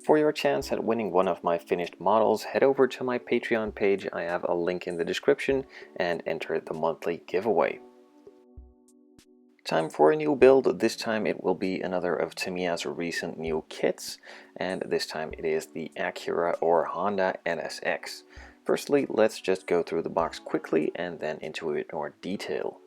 For your chance at winning one of my finished models, head over to my Patreon page. I have a link in the description and enter the monthly giveaway. Time for a new build. This time it will be another of Tamiya's recent new kits, and this time it is the Acura or Honda NSX. Firstly, let's just go through the box quickly and then into a bit more detail.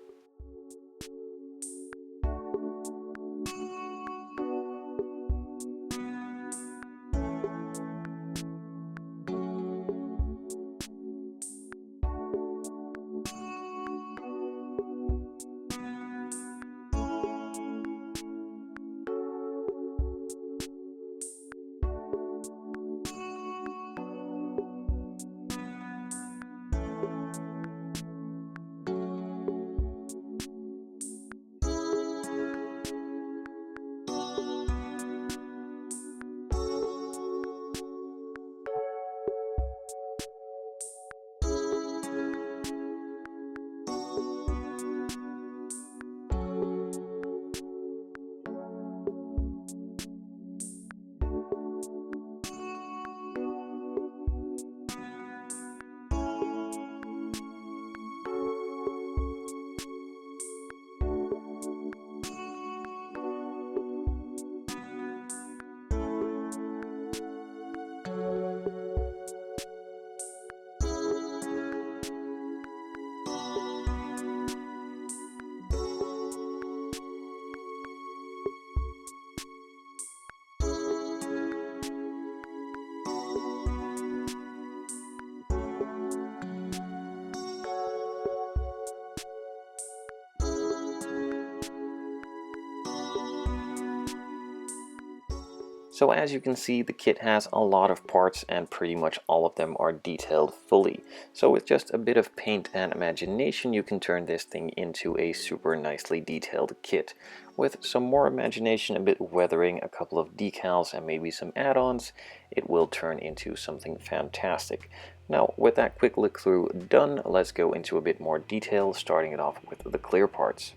So as you can see, the kit has a lot of parts and pretty much all of them are detailed fully. So with just a bit of paint and imagination, you can turn this thing into a super nicely detailed kit. With some more imagination, a bit weathering, a couple of decals and maybe some add-ons, it will turn into something fantastic. Now with that quick look through done, let's go into a bit more detail, starting it off with the clear parts.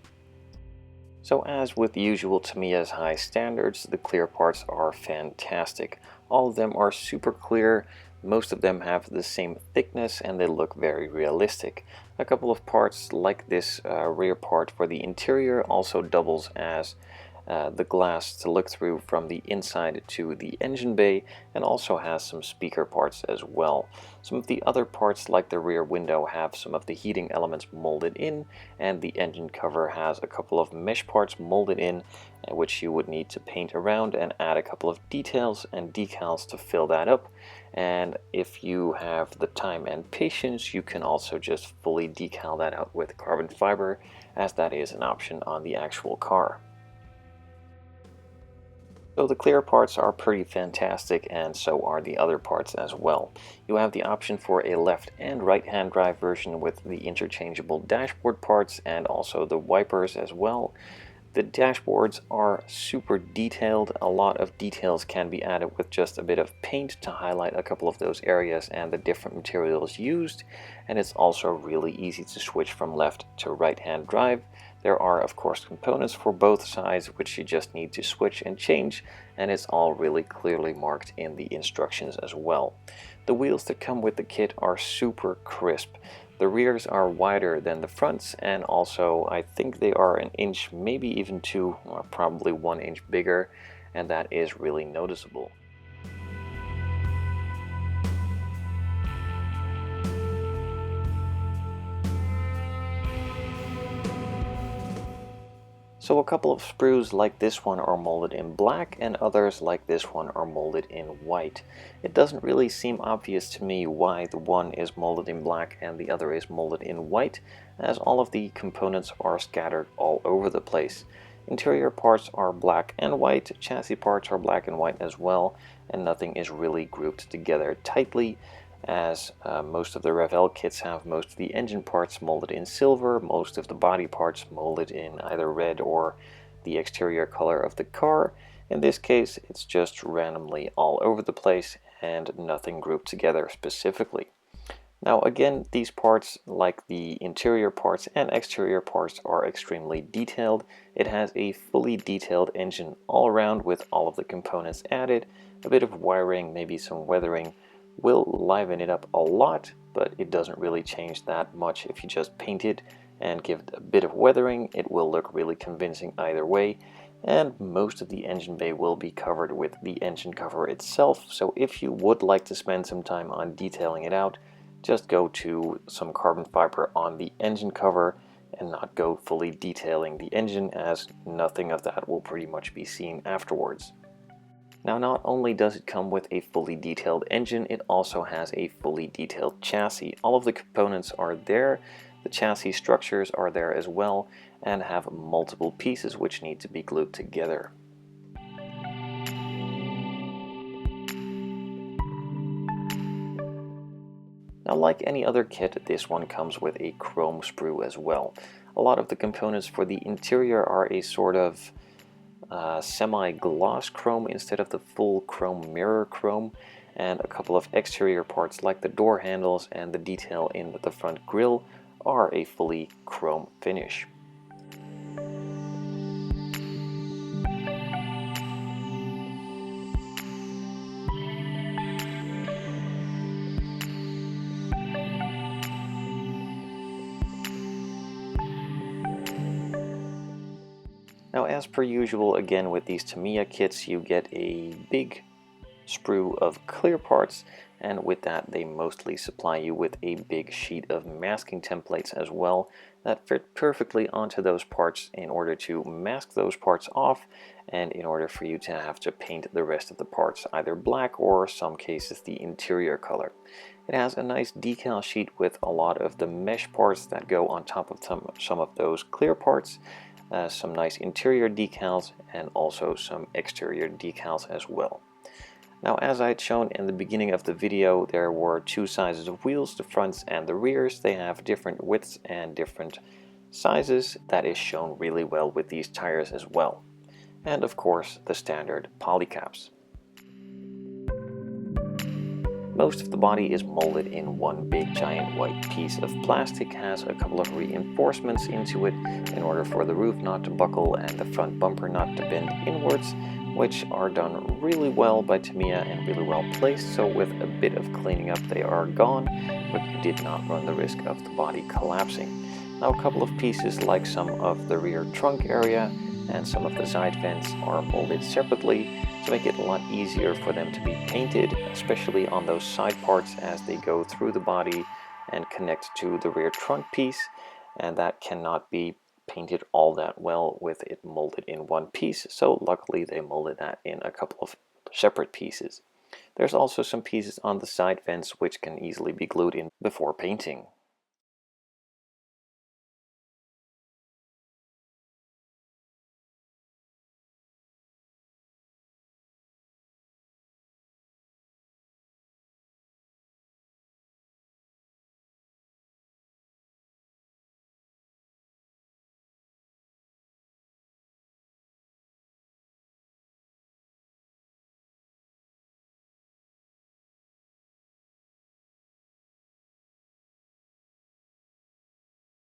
So as with usual Tamiya's high standards, the clear parts are fantastic. All of them are super clear, most of them have the same thickness and they look very realistic. A couple of parts like this rear part for the interior also doubles as the glass to look through from the inside to the engine bay, and also has some speaker parts as well. Some of the other parts like the rear window have some of the heating elements molded in, and the engine cover has a couple of mesh parts molded in, which you would need to paint around and add a couple of details and decals to fill that up. And if you have the time and patience, you can also just fully decal that out with carbon fiber, as that is an option on the actual car. So the clear parts are pretty fantastic, and so are the other parts as well. You have the option for a left and right hand drive version with the interchangeable dashboard parts and also the wipers as well. The dashboards are super detailed. A lot of details can be added with just a bit of paint to highlight a couple of those areas and the different materials used, and it's also really easy to switch from left to right hand drive. There are of course components for both sides which you just need to switch and change, and it's all really clearly marked in the instructions as well. The wheels that come with the kit are super crisp. The rears are wider than the fronts, and also I think they are an inch, maybe even two, or probably 1 inch bigger, and that is really noticeable. So a couple of sprues like this one are molded in black, and others like this one are molded in white. It doesn't really seem obvious to me why the one is molded in black and the other is molded in white, as all of the components are scattered all over the place. Interior parts are black and white, chassis parts are black and white as well, and nothing is really grouped together tightly, as most of the Revell kits have most of the engine parts molded in silver, most of the body parts molded in either red or the exterior color of the car. In this case, it's just randomly all over the place and nothing grouped together specifically. Now again, these parts, like the interior parts and exterior parts, are extremely detailed. It has a fully detailed engine all around with all of the components added. A bit of wiring, maybe some weathering will liven it up a lot, but it doesn't really change that much if you just paint it and give it a bit of weathering. It will look really convincing either way. And most of the engine bay will be covered with the engine cover itself, so if you would like to spend some time on detailing it out, just go to some carbon fiber on the engine cover and not go fully detailing the engine, as nothing of that will pretty much be seen afterwards. Now, not only does it come with a fully detailed engine, it also has a fully detailed chassis. All of the components are there, the chassis structures are there as well, and have multiple pieces which need to be glued together. Now, like any other kit, this one comes with a chrome sprue as well. A lot of the components for the interior are a sort of semi-gloss chrome instead of the full chrome mirror chrome, and a couple of exterior parts like the door handles and the detail in the front grille are a fully chrome finish. Now, as per usual, again with these Tamiya kits, you get a big sprue of clear parts, and with that they mostly supply you with a big sheet of masking templates as well that fit perfectly onto those parts in order to mask those parts off, and in order for you to have to paint the rest of the parts either black or some cases the interior color. It has a nice decal sheet with a lot of the mesh parts that go on top of some of those clear parts, some nice interior decals, and also some exterior decals as well. Now, as I had shown in the beginning of the video, there were two sizes of wheels, the fronts and the rears. They have different widths and different sizes. That is shown really well with these tires as well. And of course, the standard polycaps. Most of the body is molded in one big giant white piece of plastic, has a couple of reinforcements into it in order for the roof not to buckle and the front bumper not to bend inwards, which are done really well by Tamiya and really well placed, so with a bit of cleaning up they are gone, but you did not run the risk of the body collapsing. Now, a couple of pieces like some of the rear trunk area and some of the side vents are molded separately to make it a lot easier for them to be painted, especially on those side parts as they go through the body and connect to the rear trunk piece, and that cannot be painted all that well with it molded in one piece, so luckily they molded that in a couple of separate pieces. There's also some pieces on the side vents which can easily be glued in before painting.